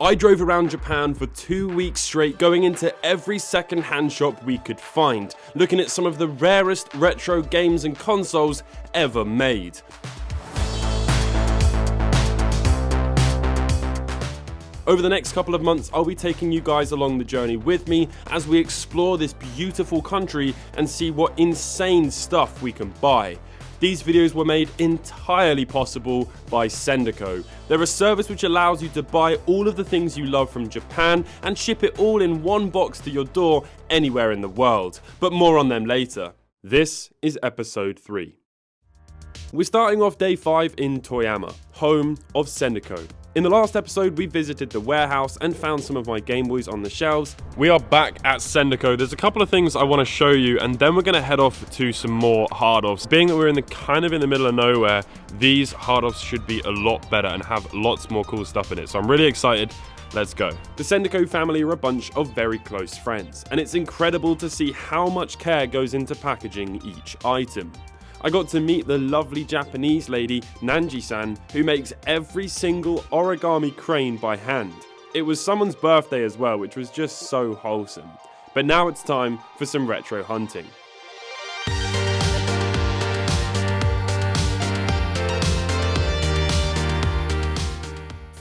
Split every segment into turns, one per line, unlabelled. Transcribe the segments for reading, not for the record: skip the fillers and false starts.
I drove around Japan for 2 weeks straight, going into every second-hand shop we could find, looking at some of the rarest retro games and consoles ever made. Over the next couple of months, I'll be taking you guys along the journey with me as we explore this beautiful country and see what insane stuff we can buy. These videos were made entirely possible by Sendiko. They're a service which allows you to buy all of the things you love from Japan and ship it all in one box to your door anywhere in the world. But more on them later. This is episode 3. We're starting off day 5 in Toyama, home of Sendiko. In the last episode, we visited the warehouse and found some of my GameBoys on the shelves. We are back at Sendiko. There's a couple of things I want to show you, and then we're going to head off to some more hard-offs. Being that we're in the middle of nowhere, these hard-offs should be a lot better and have lots more cool stuff in it. So I'm really excited. Let's go. The Sendiko family are a bunch of very close friends, and it's incredible to see how much care goes into packaging each item. I got to meet the lovely Japanese lady, Nanji-san, who makes every single origami crane by hand. It was someone's birthday as well, which was just so wholesome. But now it's time for some retro hunting.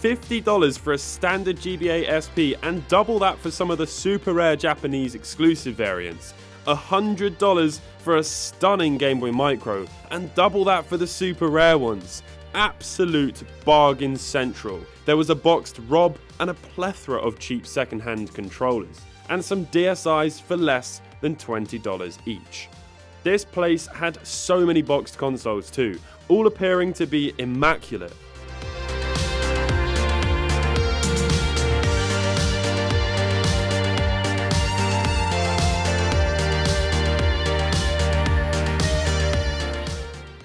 $50 for a standard GBA SP and double that for some of the super rare Japanese exclusive variants. $100 for a stunning Game Boy Micro and double that for the super rare ones. Absolute bargain central. There was a boxed ROB and a plethora of cheap second-hand controllers and some DSIs for less than $20 each. This place had so many boxed consoles too, all appearing to be immaculate.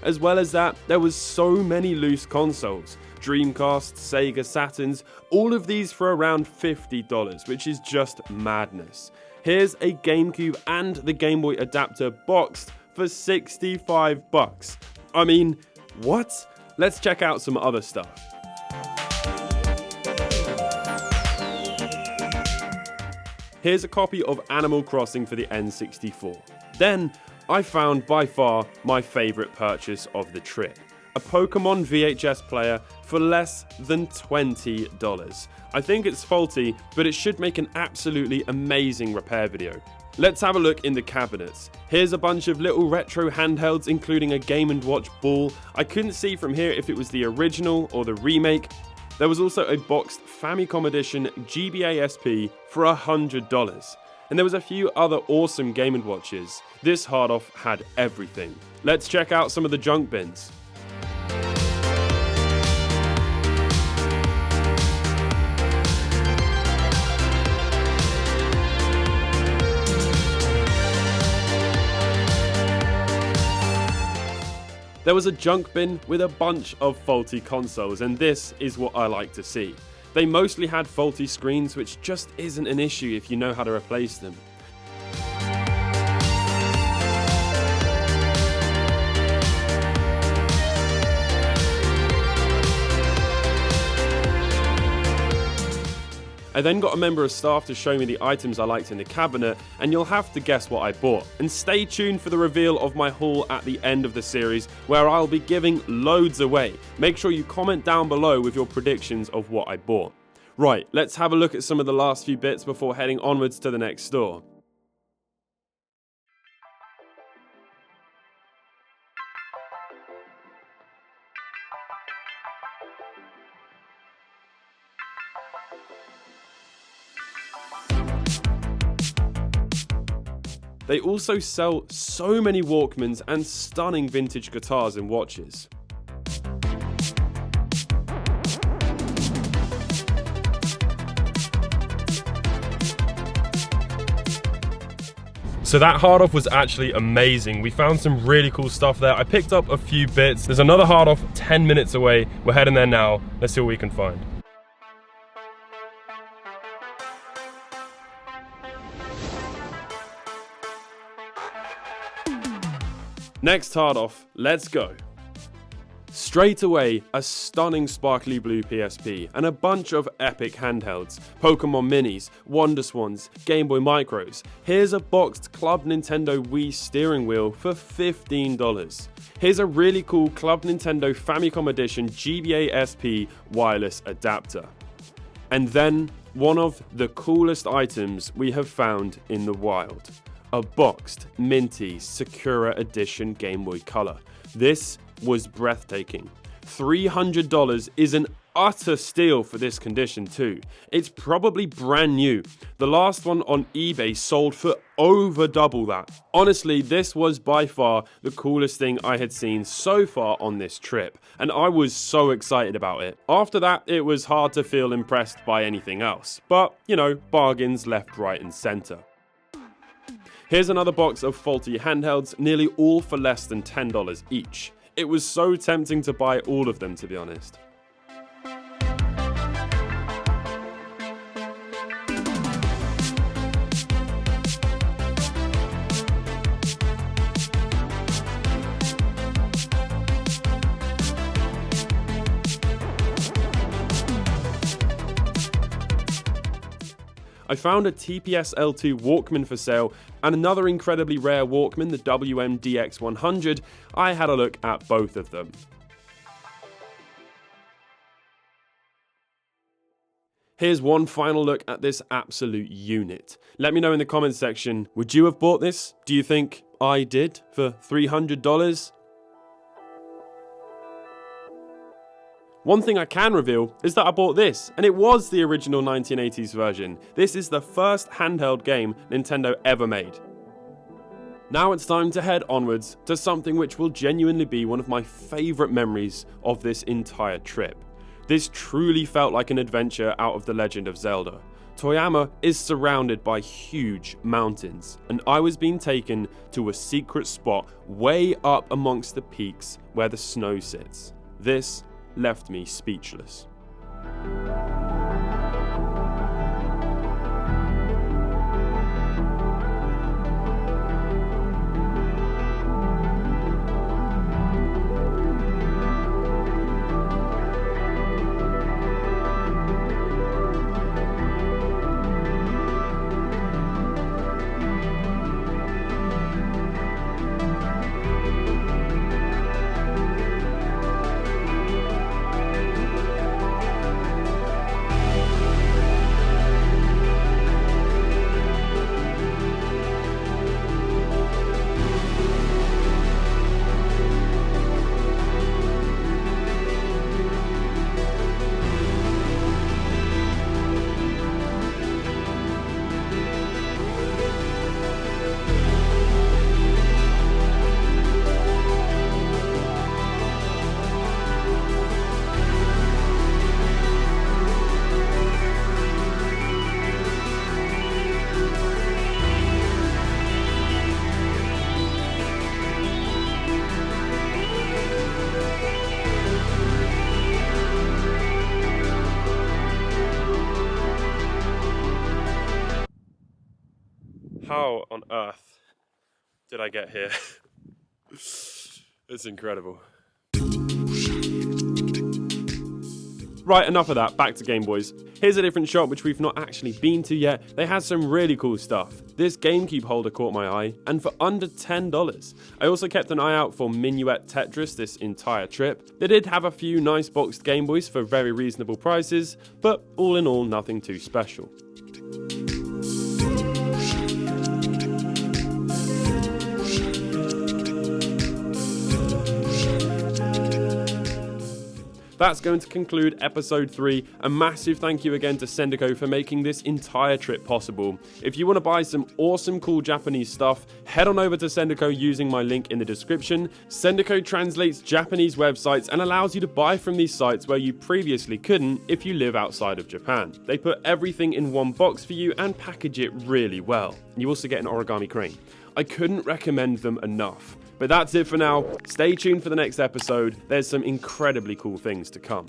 As well as that, there was so many loose consoles. Dreamcast, Sega, Saturns, all of these for around $50, which is just madness. Here's a GameCube and the Game Boy adapter boxed for $65. I mean, what? Let's check out some other stuff. Here's a copy of Animal Crossing for the N64. Then, I found by far my favourite purchase of the trip. A Pokemon VHS player for less than $20. I think it's faulty, but it should make an absolutely amazing repair video. Let's have a look in the cabinets. Here's a bunch of little retro handhelds, including a Game & Watch ball. I couldn't see from here if it was the original or the remake. There was also a boxed Famicom Edition GBA SP for $100. And there was a few other awesome Game & Watches. This hard-off had everything. Let's check out some of the junk bins. There was a junk bin with a bunch of faulty consoles, and this is what I like to see. They mostly had faulty screens, which just isn't an issue if you know how to replace them. I then got a member of staff to show me the items I liked in the cabinet, and you'll have to guess what I bought. And stay tuned for the reveal of my haul at the end of the series, where I'll be giving loads away. Make sure you comment down below with your predictions of what I bought. Right, let's have a look at some of the last few bits before heading onwards to the next store. They also sell so many Walkmans and stunning vintage guitars and watches. So that hard off was actually amazing. We found some really cool stuff there. I picked up a few bits. There's another hard off 10 minutes away. We're heading there now. Let's see what we can find. Next hard off, let's go. Straight away, a stunning sparkly blue PSP and a bunch of epic handhelds, Pokemon Minis, WonderSwans, Game Boy Micros. Here's a boxed Club Nintendo Wii steering wheel for $15. Here's a really cool Club Nintendo Famicom Edition GBA SP wireless adapter. And then, one of the coolest items we have found in the wild. A boxed, minty, Sakura Edition Game Boy Color. This was breathtaking. $300 is an utter steal for this condition too. It's probably brand new. The last one on eBay sold for over double that. Honestly, this was by far the coolest thing I had seen so far on this trip, and I was so excited about it. After that, it was hard to feel impressed by anything else, but you know, bargains left, right and center. Here's another box of faulty handhelds, nearly all for less than $10 each. It was so tempting to buy all of them, to be honest. I found a TPS L2 Walkman for sale and another incredibly rare Walkman, the WM-DX100. I had a look at both of them. Here's one final look at this absolute unit. Let me know in the comments section, would you have bought this? Do you think I did for $300? One thing I can reveal is that I bought this, and it was the original 1980s version. This is the first handheld game Nintendo ever made. Now it's time to head onwards to something which will genuinely be one of my favourite memories of this entire trip. This truly felt like an adventure out of The Legend of Zelda. Toyama is surrounded by huge mountains, and I was being taken to a secret spot way up amongst the peaks where the snow sits. This left me speechless. How on earth did I get here? It's incredible. Right, enough of that, back to GameBoys. Here's a different shop which we've not actually been to yet. They had some really cool stuff. This GameCube holder caught my eye, and for under $10. I also kept an eye out for Minuet Tetris this entire trip. They did have a few nice boxed GameBoys for very reasonable prices, but all in all, nothing too special. That's going to conclude episode 3. A massive thank you again to Sendiko for making this entire trip possible. If you want to buy some awesome cool Japanese stuff, head on over to Sendiko using my link in the description. Sendiko translates Japanese websites and allows you to buy from these sites where you previously couldn't if you live outside of Japan. They put everything in one box for you and package it really well. You also get an origami crane. I couldn't recommend them enough. But that's it for now. Stay tuned for the next episode. There's some incredibly cool things to come.